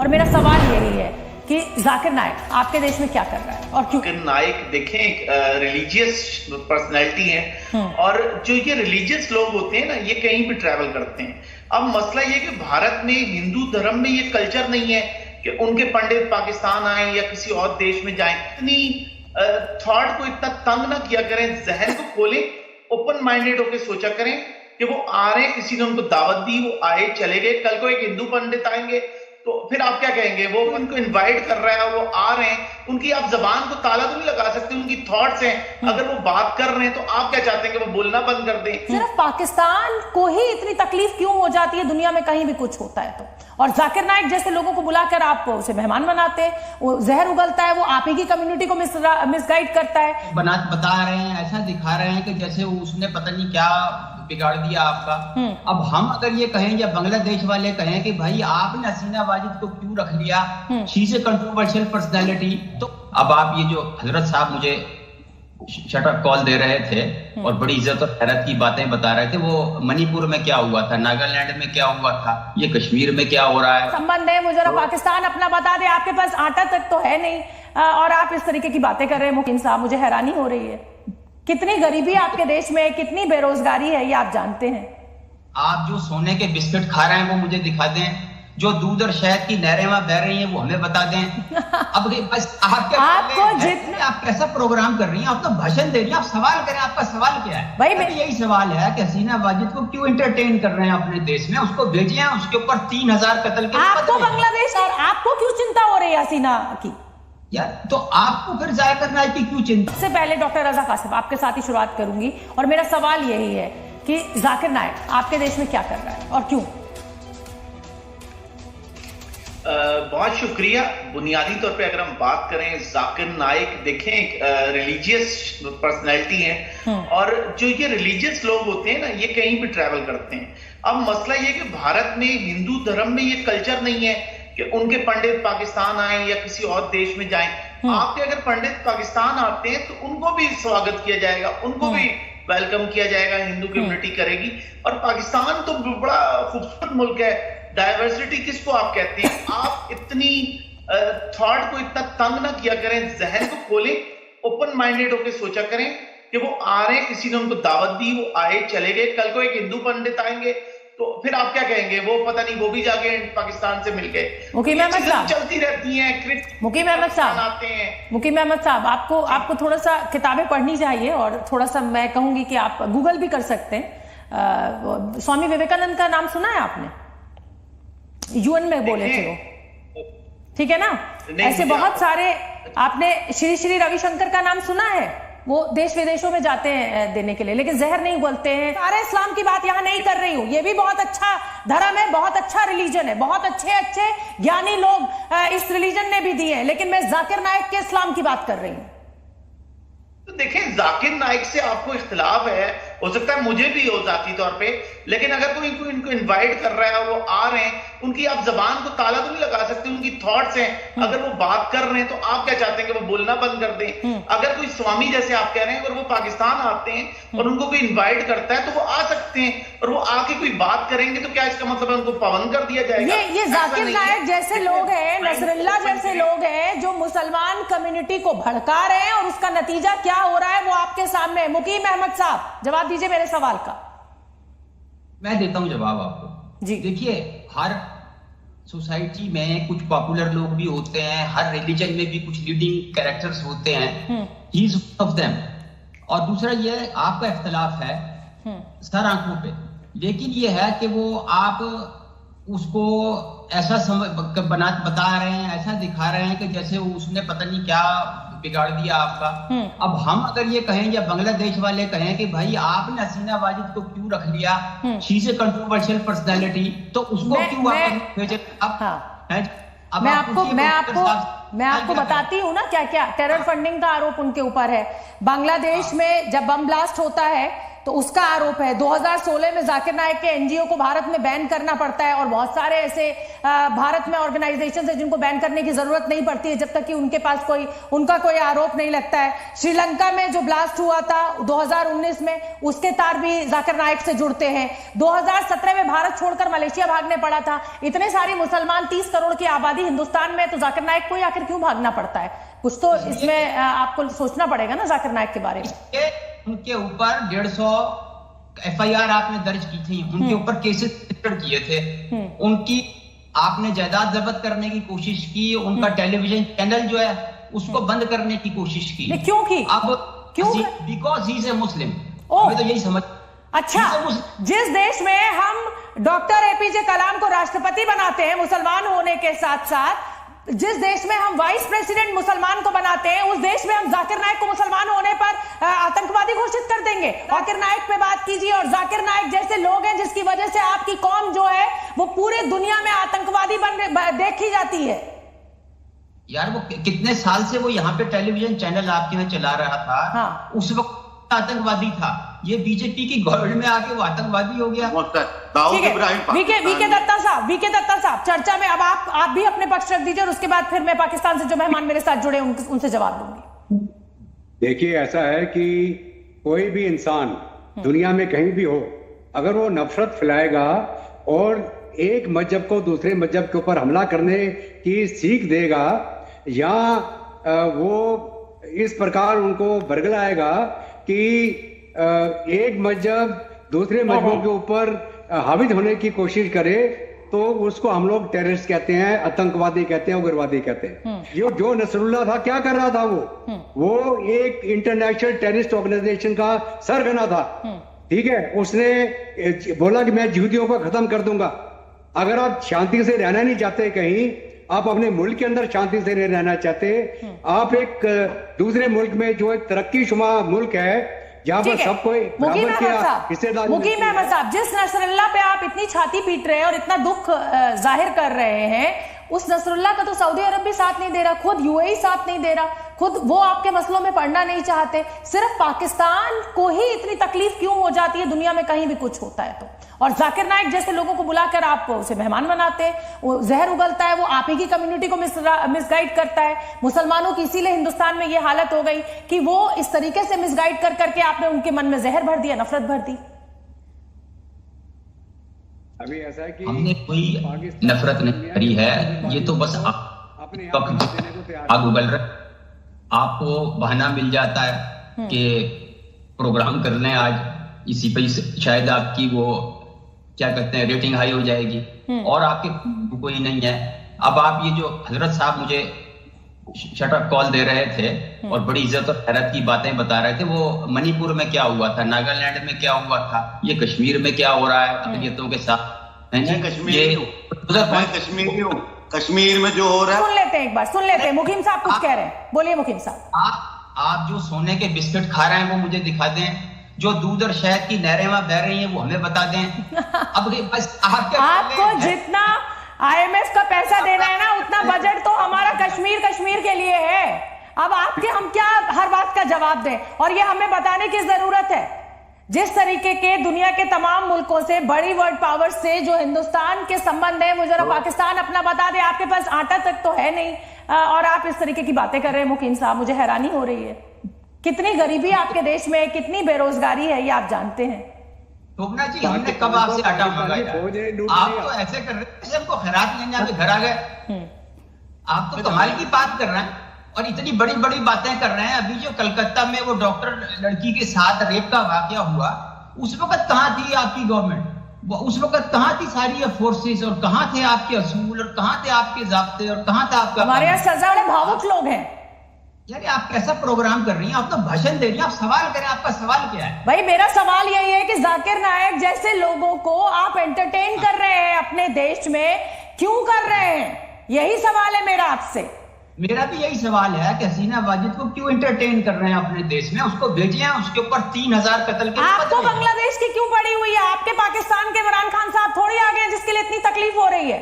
और मेरा सवाल यही है कि जाकिर नाइक आपके देश में क्या कर रहा है और क्यों? जाकिर नाइक देखें एक रिलीजियस पर्सनैलिटी है और जो ये रिलीजियस लोग होते हैं ना ये कहीं भी ट्रैवल करते हैं। अब मसला ये कि भारत में हिंदू धर्म में ये कल्चर नहीं है कि उनके पंडित पाकिस्तान आए या किसी और देश में जाएं। इतनी थॉट को इतना तंग ना किया करें, जहन को खोलें, ओपन माइंडेड होकर सोचा करें कि वो आ रहे हैं, किसी ने उनको दावत दी, वो आए चले गए, कल को एक हिंदू पंडित आएंगे तो फिर आप क्या कहेंगे? वो उनको इनवाइट कर रहा है और वो आ रहे हैं, उनकी आप जबान को ताला तो नहीं लगा सकते, उनकी थॉट्स हैं, अगर वो बात कर रहे हैं तो आप क्या चाहते हैं कि वो बोलना बंद कर दें? सिर्फ पाकिस्तान को ही इतनी तकलीफ क्यों हो जाती है दुनिया में कहीं भी कुछ होता है तो? और जाकिर नाइक जैसे लोगों को बुलाकर आप उसे मेहमान बनाते हैं, वो जहर उगलता है, वो आप ही की कम्युनिटी को मिसगाइड करता है, बता रहे हैं, ऐसा दिखा रहे हैं कि जैसे उसने पता नहीं क्या बिगाड़ दिया आपका। अब हम अगर ये कहें या बांग्लादेश वाले कहें कि भाई आपने हसीना वाजिद को क्यों रख लिया, she is a controversial personality, तो अब आप ये जो हजरत साहब मुझे शट अप कॉल दे रहे थे और बड़ी इज्जत और हैरत की बातें बता रहे थे, वो मणिपुर में क्या हुआ था, नागालैंड में क्या हुआ था, ये कश्मीर में क्या हो रहा है, संबंध है वो जरा पाकिस्तान अपना बता दे। आपके पास आटा तक तो है नहीं और आप इस तरीके की बातें कर रहे हैं मुकीम साहब, मुझे हैरानी हो रही है। कितनी गरीबी आपके देश में, कितनी बेरोजगारी है, ये आप जानते हैं। आप जो सोने के बिस्किट खा रहे हैं वो मुझे दिखा दें, जो दूध और शहद की नहरें वहां बह रही हैं वो हमें बता दें। अब बस आपको जितना आप कैसा प्रोग्राम कर रही हैं, आप तो भाषण दे रही हैं, आप सवाल करें, आपका सवाल क्या है? भाई यही सवाल है कि हसीना वाजिद को क्यों एंटरटेन कर रहे हैं अपने देश में, उसको भेजिए, उसके ऊपर 3000 कत्ल के। आपको बांग्लादेश और आपको क्यों चिंता हो रही है हसीना की यार? तो आपको फिर जाकिर नाइक की क्यों चिंता? सबसे पहले डॉक्टर रजा कासिम आपके साथ ही शुरुआत करूंगी और मेरा सवाल यही है कि जाकिर नाइक आपके देश में क्या कर रहा है और क्यों? बहुत शुक्रिया। बुनियादी तौर पे अगर हम बात करें, जाकिर नाइक देखें एक रिलीजियस पर्सनैलिटी है और जो ये रिलीजियस लोग होते हैं ना ये कहीं भी ट्रैवल करते हैं। अब मसला ये कि भारत में हिंदू धर्म में ये कल्चर नहीं है कि उनके पंडित पाकिस्तान आए या किसी और देश में जाएं। आपके अगर पंडित पाकिस्तान आते हैं तो उनको भी स्वागत किया जाएगा, उनको भी वेलकम किया जाएगा, हिंदू कम्युनिटी करेगी। और पाकिस्तान तो बड़ा खूबसूरत मुल्क है, डाइवर्सिटी किसको आप कहते हैं? आप इतनी थॉट को इतना तंग ना किया करें, जहन को खोलें, ओपन माइंडेड होकर सोचा करें कि वो आ रहे हैं, किसी ने उनको दावत दी, वो आए चले गए, कल को एक हिंदू पंडित आएंगे तो फिर आप क्या कहेंगे? वो पता नहीं, वो भी जाके पाकिस्तान से मिल गए। मुकीम अहमद साहब चलती रहती हैं। मुकीम अहमद साहब आते हैं। मुकीम अहमद साहब आपको थोड़ा सा किताबें पढ़नी चाहिए और थोड़ा सा मैं कहूंगी कि आप गूगल भी कर सकते हैं। स्वामी विवेकानंद का नाम सुना है आपने? यूएन में बोले थे वो, ठीक है ना? ऐसे बहुत सारे, आपने श्री श्री रविशंकर का नाम सुना है? वो देश विदेशों में जाते हैं देने के लिए, लेकिन जहर नहीं उगलते हैं। सारे इस्लाम की बात यहाँ नहीं कर रही हूँ, ये भी बहुत अच्छा धर्म है, बहुत अच्छा रिलीजन है, बहुत अच्छे ज्ञानी लोग इस रिलीजन ने भी दिए हैं, लेकिन मैं जाकिर नाइक के इस्लाम की बात कर रही हूँ। तो देखें, जाकिर नाइक से आपको इख्तिलाफ है, हो सकता है मुझे भी हो जाती तौर पे, लेकिन अगर कोई इनको इनवाइट कर रहा है और वो आ रहे हैं, उनकी आप जबान को ताला तो नहीं लगा सकते, उनकी थॉट्स हैं, अगर वो बात कर रहे हैं तो आप क्या चाहते हैं कि वो बोलना बंद कर दें? अगर कोई स्वामी जैसे आप कह रहे हैं, अगर वो पाकिस्तान आते हैं और उनको कोई इनवाइट करता है तो वो आ सकते हैं और वो आके कोई बात करेंगे तो क्या इसका मतलब है उनको पाबंद कर दिया जाएगा? ये जाकिर नाइक जैसे लोग हैं, नसरुल्लाह जैसे लोग हैं जो मुसलमान कम्युनिटी को भड़का रहे हैं और उसका नतीजा क्या हो रहा है वो आपके सामने है। मुकीम अहमद साहब जवाब दीजिए मेरे सवाल का। मैं देता हूं जवाब आपको जी। देखिए, हर सोसाइटी में कुछ पॉपुलर लोग भी होते हैं, हर रिलीजन में भी कुछ लीडिंग कैरेक्टर्स होते हैं, he is one of them. और दूसरा ये आपका इख्तिलाफ है सर आंखों पे, लेकिन ये है कि वो आप उसको ऐसा बता रहे हैं, ऐसा दिखा रहे हैं कि जैसे उसने पता नहीं क्या बिगाड़ दिया आपका। अब हम अगर ये कहें या बांग्लादेश वाले कहें कि भाई आपने हसीना वाजिद को क्यों रख लिया, she is a controversial personality, तो उसको क्यों वापस भेजे? मैं आपको बताती हूँ ना क्या क्या टेरर फंडिंग का आरोप उनके ऊपर है। बांग्लादेश में जब बम ब्लास्ट होता है तो उसका आरोप है। 2016 में जाकिर नाइक के एनजीओ को भारत में बैन करना पड़ता है और बहुत सारे ऐसे भारत में ऑर्गेनाइजेशन है जिनको बैन करने की जरूरत नहीं पड़ती है जब तक कि उनके पास उनका कोई आरोप नहीं लगता है। श्रीलंका में जो ब्लास्ट हुआ था 2019 में, उसके तार भी जाकिर नाइक से जुड़ते हैं। 2017 में भारत छोड़कर मलेशिया भागने पड़ा था। इतने सारे मुसलमान, 30 करोड़ की आबादी हिंदुस्तान में, तो जाकिर नाइक को आखिर क्यों भागना पड़ता है? कुछ तो इसमें आपको सोचना पड़ेगा ना जाकिर नाइक के बारे में। उनके ऊपर 150 FIR आपने दर्ज की थी, उनके ऊपर केसेस किए थे, उनकी आपने जायदाद जब्त करने की कोशिश की, उनका टेलीविजन चैनल जो है उसको बंद करने की कोशिश की। क्यों की? अब क्यों? बिकॉज ही इज ए मुस्लिम। हमें तो यही समझ। अच्छा, जिस देश में हम डॉक्टर APJ कलाम को राष्ट्रपति बनाते हैं मुसलमान होने के साथ साथ, जिस देश में हम वाइस प्रेसिडेंट मुसलमान को बनाते हैं, उस देश में हम जाकिर नाइक को मुसलमान होने पर आतंकवादी घोषित कर देंगे। जाकिर नाइक पे बात कीजिए, और जाकिर नाइक जैसे लोग हैं जिसकी वजह से आपकी कौम जो है वो पूरे दुनिया में आतंकवादी देखी जाती है। यार वो कितने साल से वो यहाँ पे टेलीविजन चैनल आपके यहाँ चला रहा था। हाँ। उस वक्त आतंकवादी था, ये बीजेपी की गवर्नमेंट में आके वो आतंकवादी हो गया। ठीक है, वीके दत्ता साहब, चर्चा में अब आप भी अपने पक्ष रख दीजिए और उसके बाद फिर मैं पाकिस्तान से जो मेहमान मेरे साथ जुड़े उनसे जवाब दूंगी। देखिए, ऐसा है कि कोई भी इंसान दुनिया में कहीं भी हो, अगर वो नफरत फैलाएगा और एक मजहब को दूसरे मजहब के ऊपर हमला करने की सीख देगा, या वो इस प्रकार उनको बरगलाएगा कि एक मजहब दूसरे मजहबों के ऊपर हाविद होने की कोशिश करे, तो उसको हम लोग टेररिस्ट कहते हैं, आतंकवादी कहते हैं, उग्रवादी कहते हैं। ये जो नसरुल्लाह था, क्या कर रहा था वो एक इंटरनेशनल टेररिस्ट ऑर्गेनाइजेशन का सरगना था। ठीक है, उसने बोला कि मैं यहूदियों को खत्म कर दूंगा। अगर आप शांति से रहना नहीं चाहते, कहीं आप अपने मुल्क के अंदर शांति से नहीं रहना चाहते, आप एक दूसरे मुल्क में जो एक तरक्की शुमा मुल्क है जहां पर सबको मुकीम अहमद साहब, जिस नसरुल्लाह पे आप इतनी छाती पीट रहे हैं और इतना दुख जाहिर कर रहे हैं, उस नसरुल्लाह का तो सऊदी अरब भी साथ नहीं दे रहा, खुद UAE साथ नहीं दे रहा, खुद वो आपके मसलों में पढ़ना नहीं चाहते। सिर्फ पाकिस्तान को ही इतनी तकलीफ क्यों हो जाती है दुनिया में कहीं भी कुछ होता है तो? और जाकिर नाइक जैसे लोगों को बुलाकर आप उसे मेहमान बनाते हैं, वो जहर उगलता है, वो आप ही की कम्युनिटी को मिसगाइड करता है। मुसलमानों की इसीलिए हिंदुस्तान में ये हालत हो गई कि वो इस तरीके से मिसगाइड कर करके आपने उनके मन में जहर भर दिया, नफरत भर दी। अभी ऐसा है कि हमने कोई नफरत नहीं करी है, ये तो बस आग उगल रहे। आपको बहाना मिल जाता है कि प्रोग्राम कर लें आज, इसी पे शायद आपकी वो क्या कहते हैं रेटिंग हाई हो जाएगी, और आपके कोई नहीं है। अब आप ये जो हजरत साहब मुझे शटअप कॉल दे रहे थे और बड़ी इज्जत और हैरत की बातें बता रहे थे, वो मणिपुर में क्या हुआ था, नागालैंड में क्या हुआ था, ये कश्मीर में क्या हो रहा है अकलियतों के साथ। कश्मीर में जो हो रहा है, सुन लेते हैं, एक बार सुन लेते हैं। मुकीम साहब कुछ कह रहे हैं, बोलिए मुकीम साहब। आप जो सोने के बिस्किट खा रहे हैं वो मुझे दिखा दें, जो दूध और शहद की नहरें वहां बह रही हैं वो हमें बता दें। अब बस आपको जितना IMF का पैसा देना है ना, उतना बजट तो हमारा कश्मीर के लिए है। अब हम क्या हर बात का जवाब दें? और ये हमें बताने की जरूरत है, जिस तरीके के दुनिया के तमाम मुल्कों से, बड़ी वर्ल्ड पावर से जो हिंदुस्तान के संबंध है, वो जरा पाकिस्तान अपना बता दे। आपके पास आटा तक तो है नहीं, और आप इस तरीके की बातें कर रहे हैं मुकीम साहब, मुझे हैरानी हो रही है। कितनी गरीबी आपके देश में, कितनी बेरोजगारी है, ये आप जानते हैं। टोकना जी, हमने कब आपसे आटा मंगाया? आप तो ऐसे कर रहे हैं, हमको खैरात लेने आपके घर आ गए। आप तो कमाल की बात कर रहे हैं और इतनी बड़ी बड़ी बातें कर रहे हैं। अभी जो कलकत्ता में वो डॉक्टर लड़की के साथ रेप का वाकया हुआ, उस वक्त कहाँ थी आपकी गवर्नमेंट? उस वक्त कहाँ थी सारी फोर्सेस, और कहाँ थे आपके असूल, और कहाँ थे आपके ज़ाब्ते, और कहाँ था आपका? हमारे यहाँ सजा वाले भावुक लोग हैं। यार आप कैसा प्रोग्राम कर रही हैं? आप तो भाषण दे रही हैं, आप सवाल करें, आपका सवाल क्या है? भाई मेरा सवाल यही है कि जाकिर नाइक जैसे लोगों को आप एंटरटेन कर रहे हैं अपने देश में, क्यों कर रहे हैं? यही सवाल है मेरा आपसे। मेरा भी यही सवाल है कि हसीना वाजिद को क्यों एंटरटेन कर रहे हैं अपने देश में? उसको भेजिए, उसके ऊपर 3000 कत्ल के। आपको बांग्लादेश की क्यों पड़ी हुई है? आपके पाकिस्तान के इमरान खान साहब थोड़ी आ गए जिसके लिए इतनी तकलीफ हो रही है।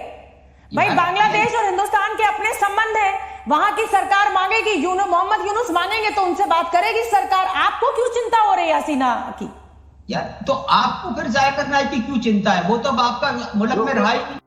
भाई बांग्लादेश और हिंदुस्तान के अपने संबंध है, वहां की सरकार मांगेगी, मोहम्मद यूनुस मांगेंगे तो उनसे बात करेगी सरकार। आपको क्यों चिंता हो रही है हसीना की? यार तो आपको फिर जाकिर नाइक की क्यों चिंता है? वो तो अब आपका मुल्क में रहा ही नहीं।